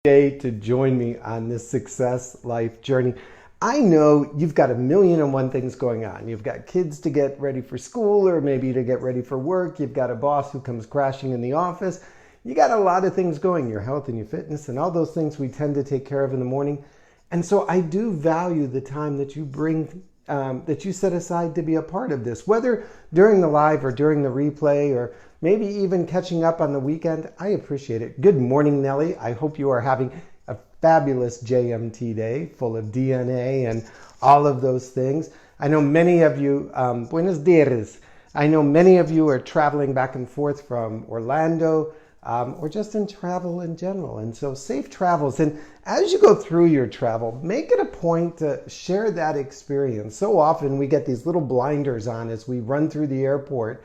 Day to join me on this success life journey. I know you've got a million and one things going on. You've got kids to get ready for school or maybe to get ready for work. You've got a boss who comes crashing in the office. You got a lot of things going, your health and your fitness and all those things we tend to take care of in the morning. And so I do value the time that you bring, that you set aside to be a part of this, whether during the live or during the replay or maybe even catching up on the weekend. I appreciate it. Good morning, Nellie. I hope you are having a fabulous JMT day full of DNA and all of those things. I know many of you, buenos dias. I know many of you are traveling back and forth from Orlando or just in travel in general. And so safe travels. And as you go through your travel, make it a point to share that experience. So often we get these little blinders on as we run through the airport,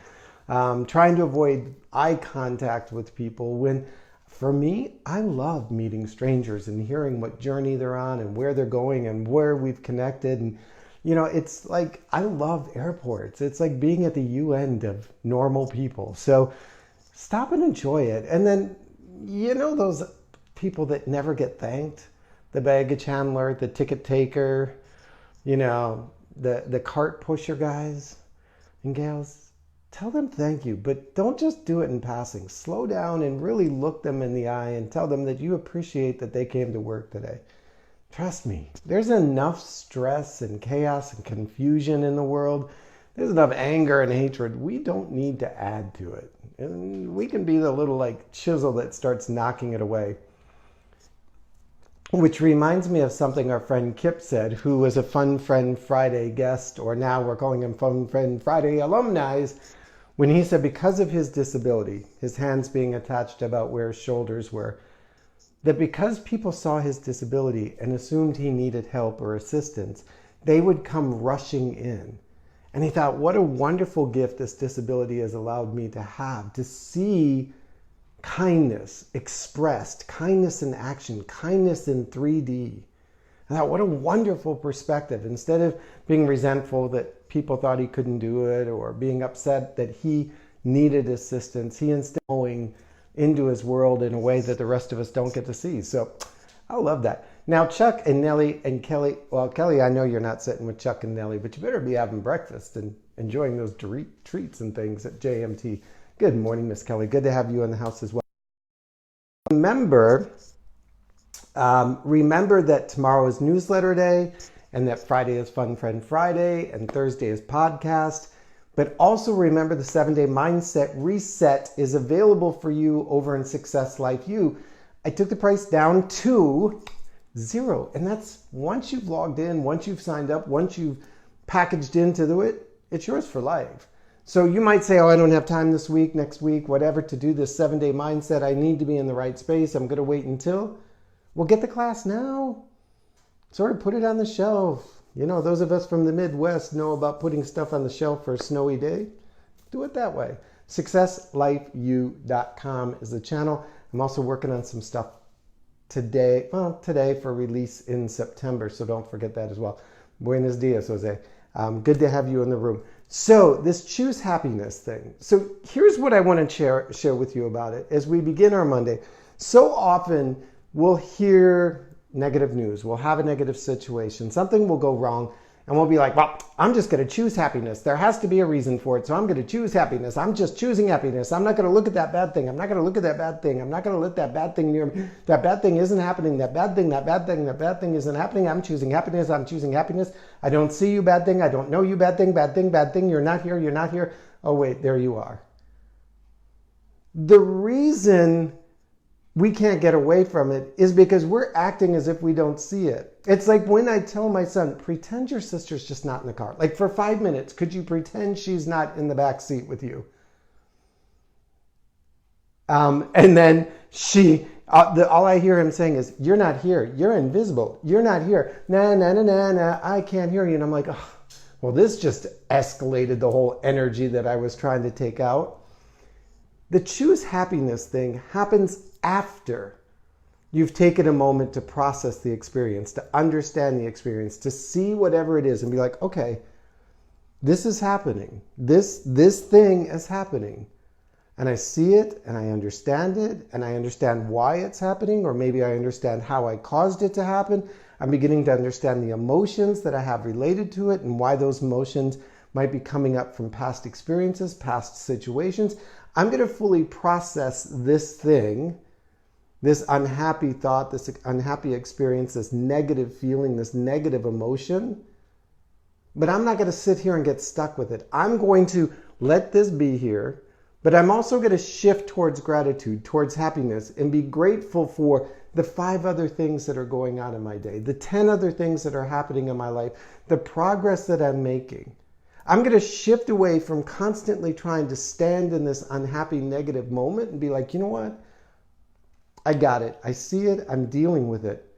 trying to avoid eye contact with people when, for me, I love meeting strangers and hearing what journey they're on and where they're going and where we've connected. And, you know, it's like, I love airports. It's like being at the end of normal people. So stop and enjoy it. And then, you know, those people that never get thanked, the baggage handler, the ticket taker, you know, the cart pusher guys and gals. Tell them thank you, but don't just do it in passing. Slow down and really look them in the eye and tell them that you appreciate that they came to work today. Trust me, there's enough stress and chaos and confusion in the world. There's enough anger and hatred. We don't need to add to it. And we can be the little like chisel that starts knocking it away. Which reminds me of something our friend Kip said, who was a Fun Friend Friday guest, or now we're calling him Fun Friend Friday alumni, when he said because of his disability, his hands being attached about where his shoulders were, that because people saw his disability and assumed he needed help or assistance, they would come rushing in. And he thought, what a wonderful gift this disability has allowed me to have, to see kindness expressed, kindness in action, kindness in 3D. I thought, what a wonderful perspective. Instead of being resentful that people thought he couldn't do it or being upset that he needed assistance, he instead going into his world in a way that the rest of us don't get to see. So I love that. Now, Chuck and Nellie and Kelly, well, Kelly, I know you're not sitting with Chuck and Nellie, but you better be having breakfast and enjoying those treats and things at JMT. Good morning, Miss Kelly. Good to have you in the house as well. Remember that tomorrow is newsletter day and that Friday is Fun Friend Friday and Thursday is podcast. But also remember the 7-day mindset reset is available for you over in Success Life U. I took the price down to $0. And that's once you've logged in, once you've signed up, once you've packaged into it, it's yours for life. So you might say, oh, I don't have time this week, next week, whatever, to do this 7-day mindset. I need to be in the right space. I'm going to wait until. Well, get the class now. Sort of put it on the shelf. You know, those of us from the Midwest know about putting stuff on the shelf for a snowy day. Do it that way. SuccessLifeU.com is the channel. I'm also working on some stuff today for release in September, so don't forget that as well. Buenos dias, Jose. Good to have you in the room. So this choose happiness thing. So here's what I want to share with you about it as we begin our Monday. So often we'll hear negative news. We'll have a negative situation. Something will go wrong and we'll be like, well, I'm just going to choose happiness. There has to be a reason for it. So I'm going to choose happiness. I'm just choosing happiness. I'm not going to look at that bad thing. I'm not going to look at that bad thing. I'm not going to let that bad thing near me. That bad thing isn't happening. That bad thing isn't happening. I'm choosing happiness. I'm choosing happiness. I don't see you, bad thing. I don't know you, bad thing, bad thing, bad thing. You're not here. You're not here. Oh, wait, there you are. The reason we can't get away from it is because we're acting as if we don't see it. It's like when I tell my son, pretend your sister's just not in the car. Like for 5 minutes, could you pretend she's not in the back seat with you? And then all I hear him saying is, you're not here. You're invisible. You're not here. Nah, I can't hear you. And I'm like, oh, well, this just escalated the whole energy that I was trying to take out. The choose happiness thing happens after you've taken a moment to process the experience, to understand the experience, to see whatever it is and be like, okay, this is happening. This thing is happening. and I see it and I understand it and I understand why it's happening, or maybe I understand how I caused it to happen. I'm beginning to understand the emotions that I have related to it and why those emotions might be coming up from past experiences, past situations. I'm going to fully process this thing, this unhappy thought, this unhappy experience, this negative feeling, this negative emotion. But I'm not going to sit here and get stuck with it. I'm going to let this be here, but I'm also going to shift towards gratitude, towards happiness, and be grateful for the 5 other things that are going on in my day, the 10 other things that are happening in my life, the progress that I'm making. I'm going to shift away from constantly trying to stand in this unhappy, negative moment and be like, you know what? I got it. I see it. I'm dealing with it.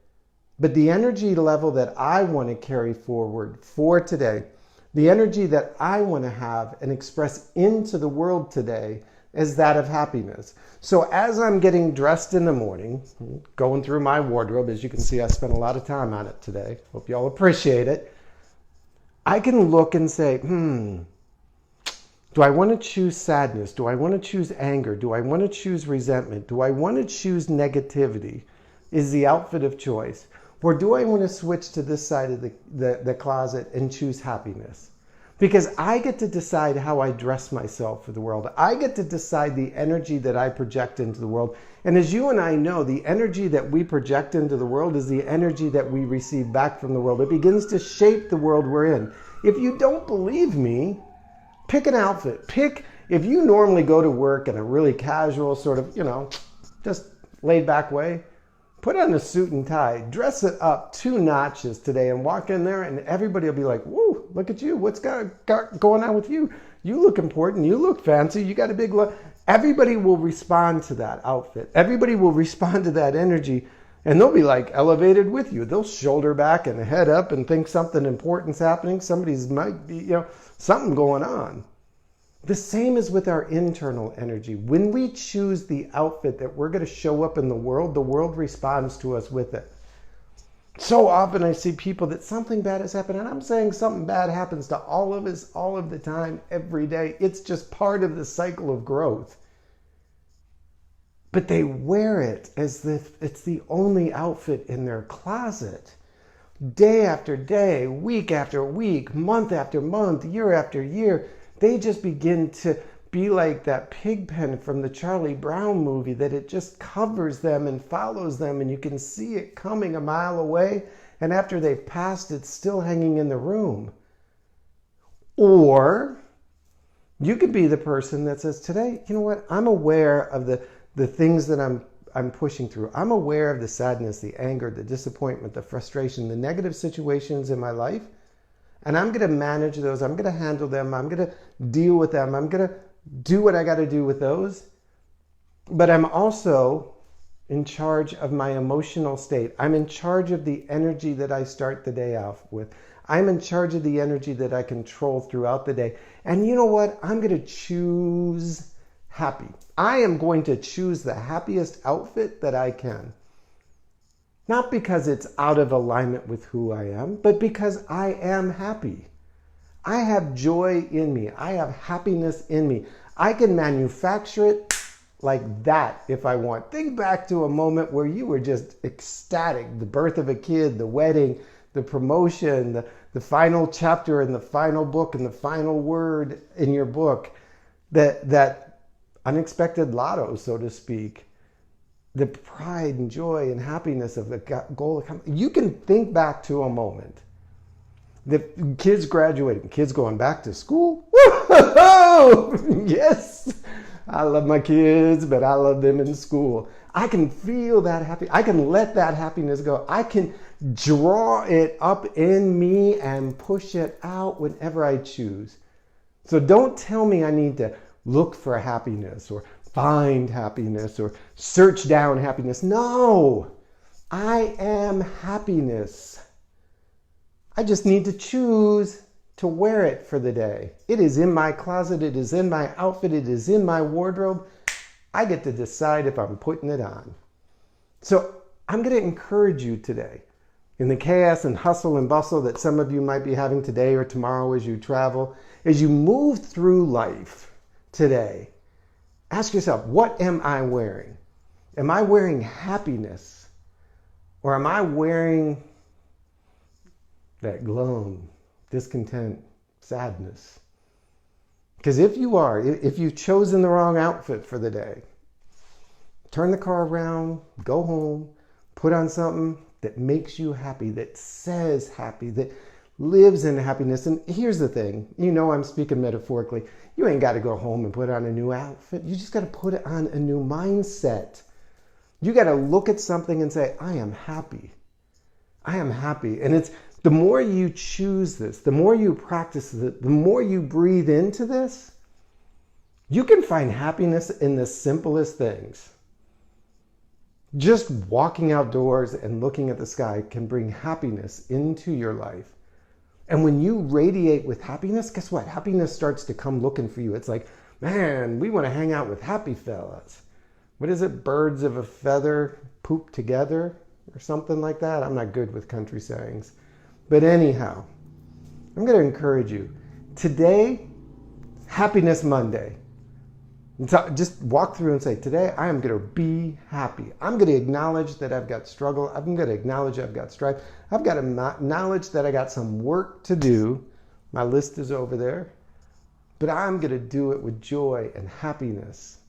But the energy level that I want to carry forward for today, the energy that I want to have and express into the world today is that of happiness. So as I'm getting dressed in the morning, going through my wardrobe, as you can see, I spent a lot of time on it today. Hope you all appreciate it. I can look and say, do I want to choose sadness? Do I want to choose anger? Do I want to choose resentment? Do I want to choose negativity? Is the outfit of choice? Or do I want to switch to this side of the closet and choose happiness? Because I get to decide how I dress myself for the world. I get to decide the energy that I project into the world. And as you and I know, the energy that we project into the world is the energy that we receive back from the world. It begins to shape the world we're in. If you don't believe me, pick an outfit. If you normally go to work in a really casual sort of, just laid back way, put on a suit and tie, dress it up 2 notches today and walk in there and everybody will be like, whoa, look at you. What's going on with you? You look important. You look fancy. You got a big look. Everybody will respond to that outfit. Everybody will respond to that energy and they'll be like elevated with you. They'll shoulder back and head up and think something important's happening. Somebody's might be, something going on. The same is with our internal energy. When we choose the outfit that we're going to show up in the world responds to us with it. So often I see people that something bad has happened, and I'm saying something bad happens to all of us all of the time, every day. It's just part of the cycle of growth. But they wear it as if it's the only outfit in their closet. Day after day, week after week, month after month, year after year, they just begin to be like that pig pen from the Charlie Brown movie, that it just covers them and follows them and you can see it coming a mile away, and after they've passed, it's still hanging in the room. Or you could be the person that says, today, you know what, I'm aware of the things that I'm pushing through. I'm aware of the sadness, the anger, the disappointment, the frustration, the negative situations in my life. And I'm going to manage those. I'm going to handle them. I'm going to deal with them. I'm going to do what I got to do with those. But I'm also in charge of my emotional state. I'm in charge of the energy that I start the day off with. I'm in charge of the energy that I control throughout the day. And you know what? I'm going to choose happy. I am going to choose the happiest outfit that I can. Not because it's out of alignment with who I am, but because I am happy. I have joy in me. I have happiness in me. I can manufacture it like that if I want. Think back to a moment where you were just ecstatic. The birth of a kid, the wedding, the promotion, the final chapter in the final book and the final word in your book. That unexpected lotto, so to speak. The pride and joy and happiness of the goal. You can think back to a moment. The kids graduating, kids going back to school. Woo-hoo-hoo! Yes, I love my kids, but I love them in school. I can feel that happy. I can let that happiness go. I can draw it up in me and push it out whenever I choose. So don't tell me I need to look for happiness or find happiness or search down happiness. No, I am happiness. I just need to choose to wear it for the day. It is in my closet. It is in my outfit. It is in my wardrobe. I get to decide if I'm putting it on. So I'm going to encourage you today, in the chaos and hustle and bustle that some of you might be having today or tomorrow as you travel, as you move through life today, Ask yourself, what am I wearing? Am I wearing happiness? Or am I wearing that gloom, discontent, sadness? Because if you are, if you've chosen the wrong outfit for the day, turn the car around, go home, put on something that makes you happy, that says happy, that lives in happiness. And here's the thing, I'm speaking metaphorically. You ain't got to go home and put on a new outfit. You just got to put it on a new mindset. You got to look at something and say, I am happy. I am happy. And it's the more you choose this, the more you practice it, the more you breathe into this, you can find happiness in the simplest things. Just walking outdoors and looking at the sky can bring happiness into your life. And when you radiate with happiness, guess what? Happiness starts to come looking for you. It's like, man, we want to hang out with happy fellas. What is it? Birds of a feather poop together or something like that. I'm not good with country sayings. But anyhow, I'm going to encourage you. Today, Happiness Monday. So just walk through and say, today I am going to be happy. I'm going to acknowledge that I've got struggle. I'm going to acknowledge I've got strife. I've got to acknowledge that I got some work to do. My list is over there. But I'm going to do it with joy and happiness.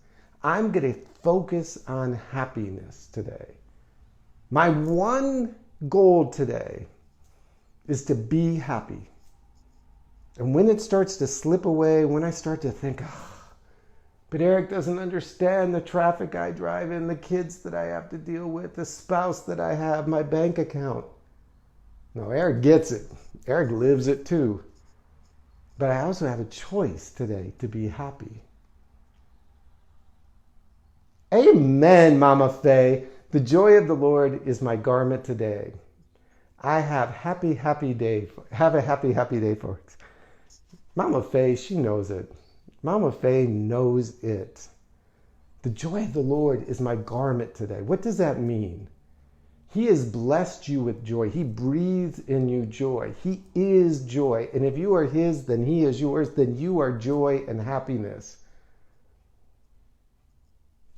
I'm going to focus on happiness today. My one goal today is to be happy. And when it starts to slip away, when I start to think, but Eric doesn't understand the traffic I drive in, the kids that I have to deal with, the spouse that I have, my bank account. No, Eric gets it. Eric lives it too. But I also have a choice today to be happy. Amen, Mama Faye. The joy of the Lord is my garment today. I have happy day. Have a happy day, folks. Mama Faye, she knows it. Mama Faye knows it. The joy of the Lord is my garment today. What does that mean? He has blessed you with joy. He breathes in you joy. He is joy. And if you are His, then He is yours. Then you are joy and happiness.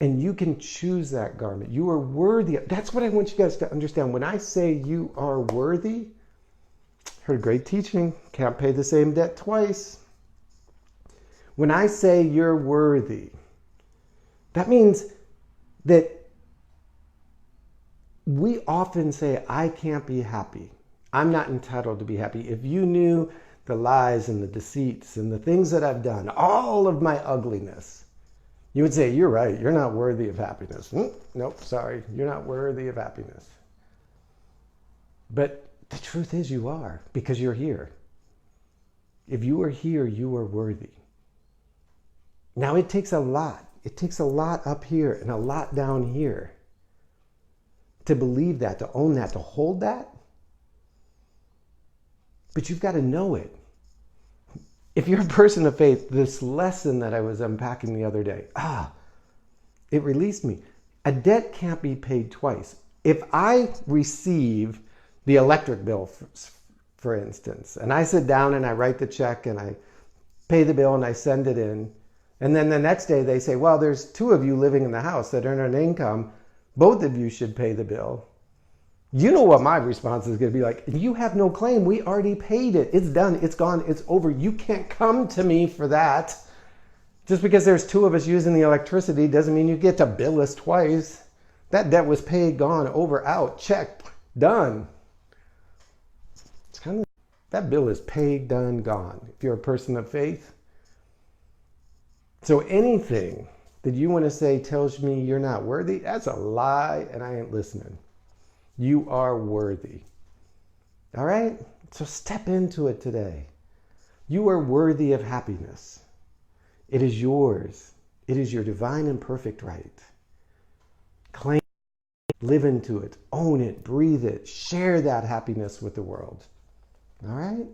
And you can choose that garment. You are worthy. That's what I want you guys to understand. When I say you are worthy, heard great teaching. Can't pay the same debt twice. When I say you're worthy, that means that we often say, I can't be happy. I'm not entitled to be happy. If you knew the lies and the deceits and the things that I've done, all of my ugliness, you would say, you're right. You're not worthy of happiness. Nope, sorry. You're not worthy of happiness. But the truth is you are, because you're here. If you are here, you are worthy. Now it takes a lot. It takes a lot up here and a lot down here to believe that, to own that, to hold that. But you've got to know it. If you're a person of faith, this lesson that I was unpacking the other day, it released me. A debt can't be paid twice. If I receive the electric bill, for instance, and I sit down and I write the check and I pay the bill and I send it in, and then the next day they say, well, there's two of you living in the house that earn an income. Both of you should pay the bill. You know what my response is going to be like. You have no claim. We already paid it. It's done. It's gone. It's over. You can't come to me for that. Just because there's two of us using the electricity doesn't mean you get to bill us twice. That debt was paid, gone, over, out, checked, done. It's kind of, that bill is paid, done, gone. If you're a person of faith. So anything that you want to say tells me you're not worthy, that's a lie and I ain't listening. You are worthy. All right? So step into it today. You are worthy of happiness. It is yours. It is your divine and perfect right. Claim it, live into it, own it, breathe it, share that happiness with the world. All right?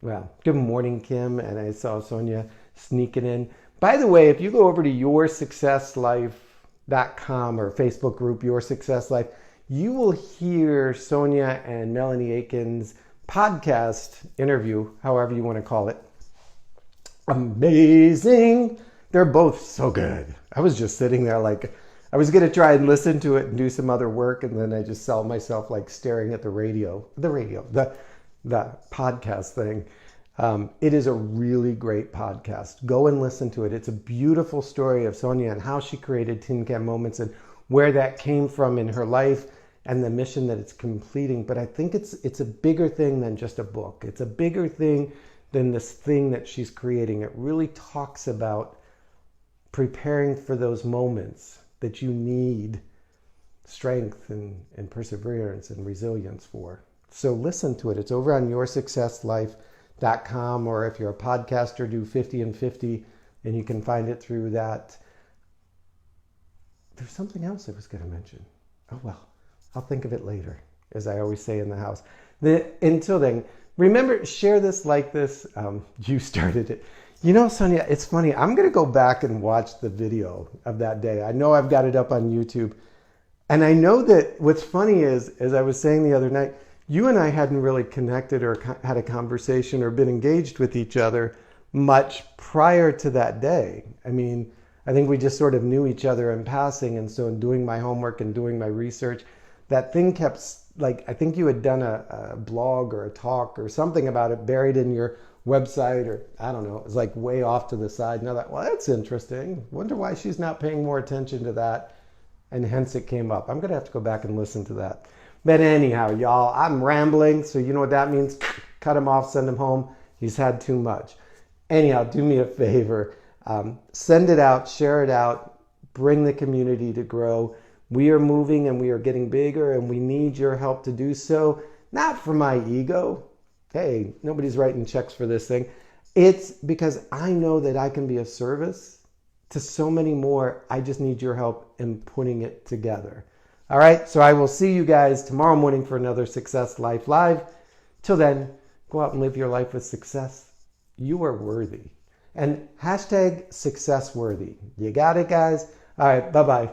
Well, good morning, Kim. And I saw Sonia sneaking in. By the way, if you go over to yoursuccesslife.com or Facebook group, Your Success Life, you will hear Sonia and Melanie Aiken's podcast interview, however you want to call it. Amazing. They're both so good. I was just sitting there like, I was going to try and listen to it and do some other work, and then I just saw myself like staring at the podcast thing. It is a really great podcast. Go and listen to it. It's a beautiful story of Sonia and how she created Tin Can Moments and where that came from in her life and the mission that it's completing. But I think it's a bigger thing than just a book. It's a bigger thing than this thing that she's creating. It really talks about preparing for those moments that you need strength and perseverance and resilience for. So listen to it. It's over on yoursuccesslife.com, or if you're a podcaster, do 50 and 50, and you can find it through that. There's something else I was going to mention. Oh, well, I'll think of it later, as I always say in the house. Until then, remember, share this, like this. You started it. You know, Sonia, it's funny. I'm going to go back and watch the video of that day. I know I've got it up on YouTube. And I know that what's funny is, as I was saying the other night, you and I hadn't really connected or had a conversation or been engaged with each other much prior to that day. I mean, I think we just sort of knew each other in passing. And so in doing my homework and doing my research, that thing kept, like, I think you had done a blog or a talk or something about it buried in your website, or I don't know, it was like way off to the side. And I thought, well, that's interesting. Wonder why she's not paying more attention to that. And hence it came up. I'm going to have to go back and listen to that. But anyhow, y'all, I'm rambling. So you know what that means? Cut him off, send him home. He's had too much. Anyhow, do me a favor. Send it out, share it out, bring the community to grow. We are moving and we are getting bigger, and we need your help to do so. Not for my ego. Hey, nobody's writing checks for this thing. It's because I know that I can be of service to so many more. I just need your help in putting it together. All right, so I will see you guys tomorrow morning for another Success Life Live. Till then, go out and live your life with success. You are worthy. And #successworthy. You got it, guys? All right, bye-bye.